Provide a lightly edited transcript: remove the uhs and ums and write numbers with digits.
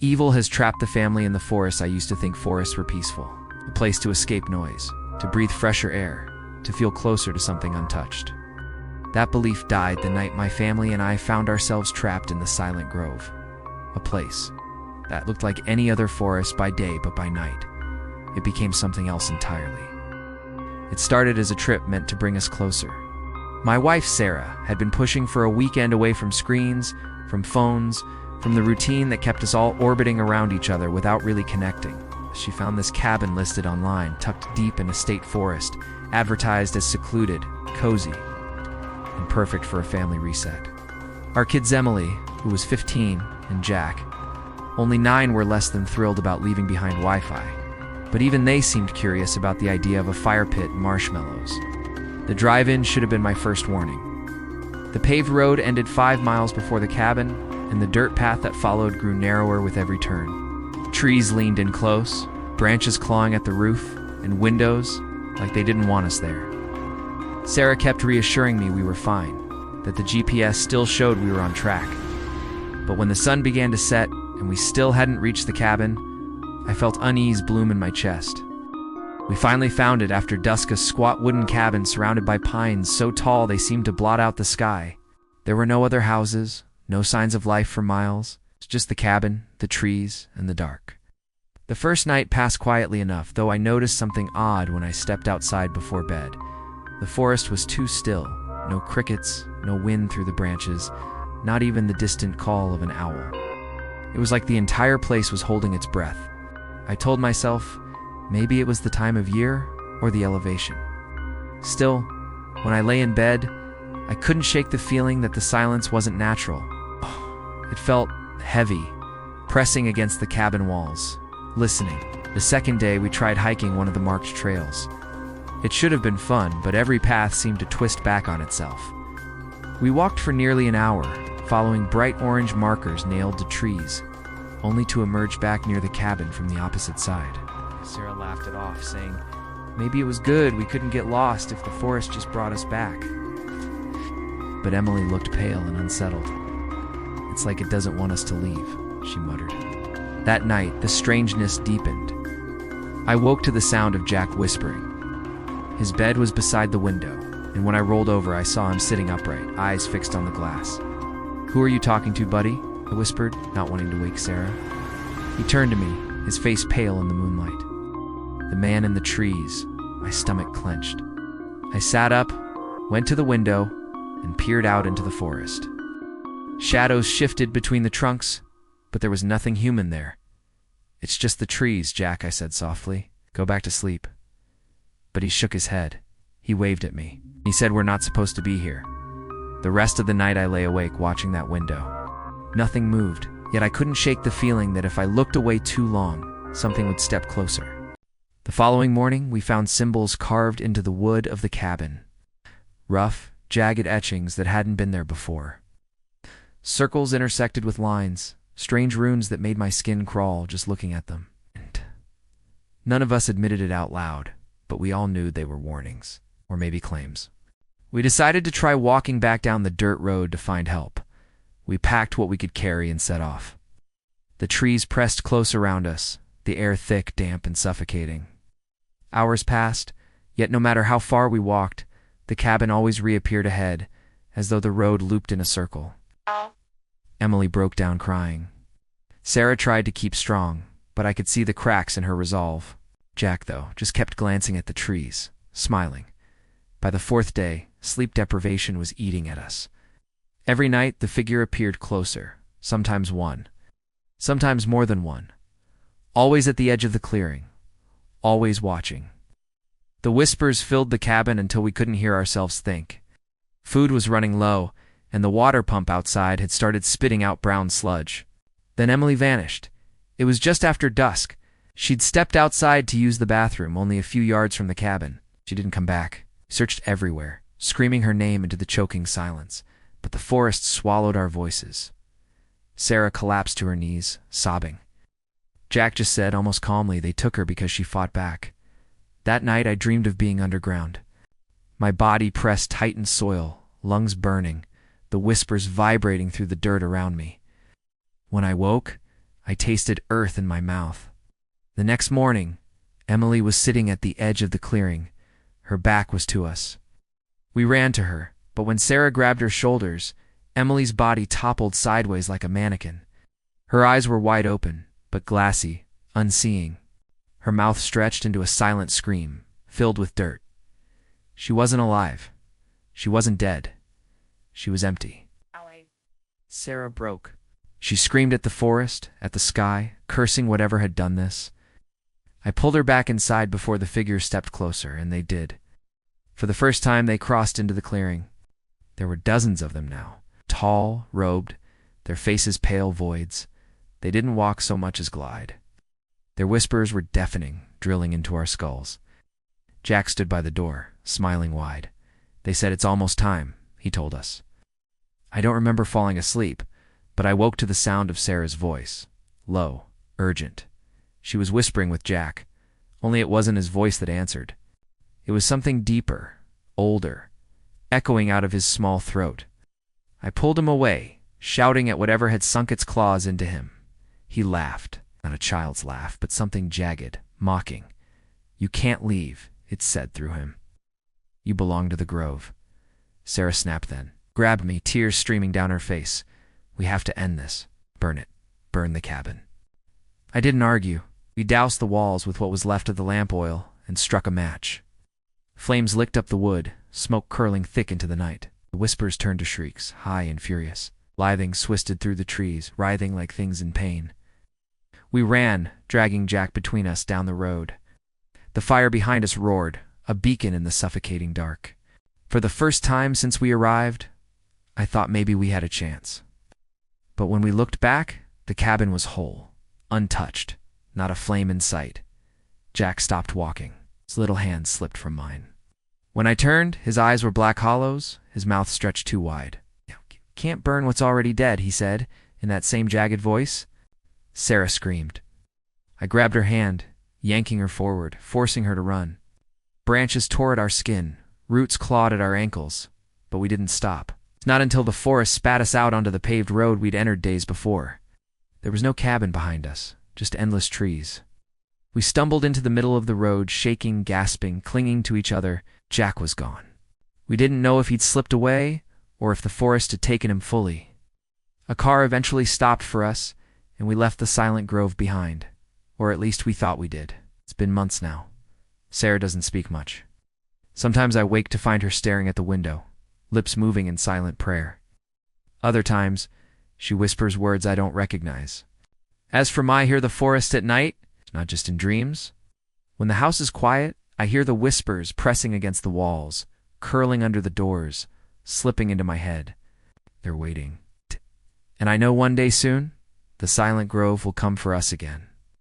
Evil has trapped the family in the forest. I used to think forests were peaceful, a place to escape noise, to breathe fresher air, to feel closer to something untouched. That belief died the night my family and I found ourselves trapped in the silent grove, a place that looked like any other forest by day, but by night, it became something else entirely. It started as a trip meant to bring us closer. My wife, Sarah, had been pushing for a weekend away from screens, from phones, from the routine that kept us all orbiting around each other without really connecting. She found this cabin listed online, tucked deep in a state forest, advertised as secluded, cozy, and perfect for a family reset. Our kids Emily, who was 15, and Jack, only 9, were less than thrilled about leaving behind Wi-Fi, but even they seemed curious about the idea of a fire pit and marshmallows. The drive-in should have been my first warning. The paved road ended 5 miles before the cabin, and the dirt path that followed grew narrower with every turn. Trees leaned in close, branches clawing at the roof and windows like they didn't want us there. Sarah kept reassuring me we were fine, that the GPS still showed we were on track. But when the sun began to set and we still hadn't reached the cabin, I felt unease bloom in my chest. We finally found it after dusk, a squat wooden cabin surrounded by pines so tall they seemed to blot out the sky. There were no other houses, no signs of life for miles, just the cabin, the trees, and the dark. The first night passed quietly enough, though I noticed something odd when I stepped outside before bed. The forest was too still, no crickets, no wind through the branches, not even the distant call of an owl. It was like the entire place was holding its breath. I told myself, maybe it was the time of year or the elevation. Still, when I lay in bed, I couldn't shake the feeling that the silence wasn't natural. It felt heavy, pressing against the cabin walls, listening. The second day, we tried hiking one of the marked trails. It should have been fun, but every path seemed to twist back on itself. We walked for nearly an hour, following bright orange markers nailed to trees, only to emerge back near the cabin from the opposite side. Sarah laughed it off, saying, maybe it was good we couldn't get lost if the forest just brought us back. But Emily looked pale and unsettled. It's like it doesn't want us to leave, she muttered. That night, the strangeness deepened. I woke to the sound of Jack whispering. His bed was beside the window, and when I rolled over, I saw him sitting upright, eyes fixed on the glass. Who are you talking to, buddy? I whispered, not wanting to wake Sarah. He turned to me, his face pale in the moonlight. The man in the trees. My stomach clenched. I sat up, went to the window, and peered out into the forest. Shadows shifted between the trunks, but there was nothing human there. It's just the trees, Jack, I said softly. Go back to sleep. But he shook his head. He waved at me. He said we're not supposed to be here. The rest of the night I lay awake watching that window. Nothing moved, yet I couldn't shake the feeling that if I looked away too long, something would step closer. The following morning, we found symbols carved into the wood of the cabin. Rough, jagged etchings that hadn't been there before. Circles intersected with lines, strange runes that made my skin crawl just looking at them. And none of us admitted it out loud, but we all knew they were warnings, or maybe claims. We decided to try walking back down the dirt road to find help. We packed what we could carry and set off. The trees pressed close around us, the air thick, damp, and suffocating. Hours passed, yet no matter how far we walked, the cabin always reappeared ahead, as though the road looped in a circle. Emily broke down crying. Sarah tried to keep strong, but I could see the cracks in her resolve. Jack, though, just kept glancing at the trees, smiling. By the 4th day, sleep deprivation was eating at us. Every night, the figure appeared closer, sometimes one, sometimes more than one. Always at the edge of the clearing, always watching. The whispers filled the cabin until we couldn't hear ourselves think. Food was running low, and the water pump outside had started spitting out brown sludge. Then Emily vanished. It was just after dusk. She'd stepped outside to use the bathroom, only a few yards from the cabin. She didn't come back. We searched everywhere, screaming her name into the choking silence, but the forest swallowed our voices. Sarah collapsed to her knees, sobbing. Jack just said, almost calmly, they took her because she fought back. That night I dreamed of being underground. My body pressed tight in soil, lungs burning, the whispers vibrating through the dirt around me. When I woke, I tasted earth in my mouth. The next morning, Emily was sitting at the edge of the clearing. Her back was to us. We ran to her, but when Sarah grabbed her shoulders, Emily's body toppled sideways like a mannequin. Her eyes were wide open, but glassy, unseeing. Her mouth stretched into a silent scream, filled with dirt. She wasn't alive. She wasn't dead. She was empty. Sarah broke. She screamed at the forest, at the sky, cursing whatever had done this. I pulled her back inside before the figures stepped closer, and they did. For the first time, they crossed into the clearing. There were dozens of them now, tall, robed, their faces pale voids. They didn't walk so much as glide. Their whispers were deafening, drilling into our skulls. Jack stood by the door, smiling wide. They said, "It's almost time," he told us. I don't remember falling asleep, but I woke to the sound of Sarah's voice, low, urgent. She was whispering with Jack, only it wasn't his voice that answered. It was something deeper, older, echoing out of his small throat. I pulled him away, shouting at whatever had sunk its claws into him. He laughed, not a child's laugh, but something jagged, mocking. "You can't leave," it said through him. "You belong to the grove." Sarah snapped then, grabbed me, tears streaming down her face. "We have to end this. Burn it. Burn the cabin." I didn't argue. We doused the walls with what was left of the lamp oil and struck a match. Flames licked up the wood, smoke curling thick into the night. The whispers turned to shrieks, high and furious. Lithings twisted through the trees, writhing like things in pain. We ran, dragging Jack between us down the road. The fire behind us roared, a beacon in the suffocating dark. For the first time since we arrived, I thought maybe we had a chance. But when we looked back, the cabin was whole, untouched, not a flame in sight. Jack stopped walking. His little hand slipped from mine. When I turned, his eyes were black hollows, his mouth stretched too wide. "Can't burn what's already dead," he said, in that same jagged voice. Sarah screamed. I grabbed her hand, yanking her forward, forcing her to run. Branches tore at our skin, roots clawed at our ankles, but we didn't stop. Not until the forest spat us out onto the paved road we'd entered days before. There was no cabin behind us, just endless trees. We stumbled into the middle of the road, shaking, gasping, clinging to each other. Jack was gone. We didn't know if he'd slipped away or if the forest had taken him fully. A car eventually stopped for us, and we left the silent grove behind. Or at least we thought we did. It's been months now. Sarah doesn't speak much. Sometimes I wake to find her staring at the window, lips moving in silent prayer. Other times, she whispers words I don't recognize. As for I hear the forest at night, not just in dreams. When the house is quiet, I hear the whispers pressing against the walls, curling under the doors, slipping into my head. They're waiting. And I know one day soon, the silent grove will come for us again.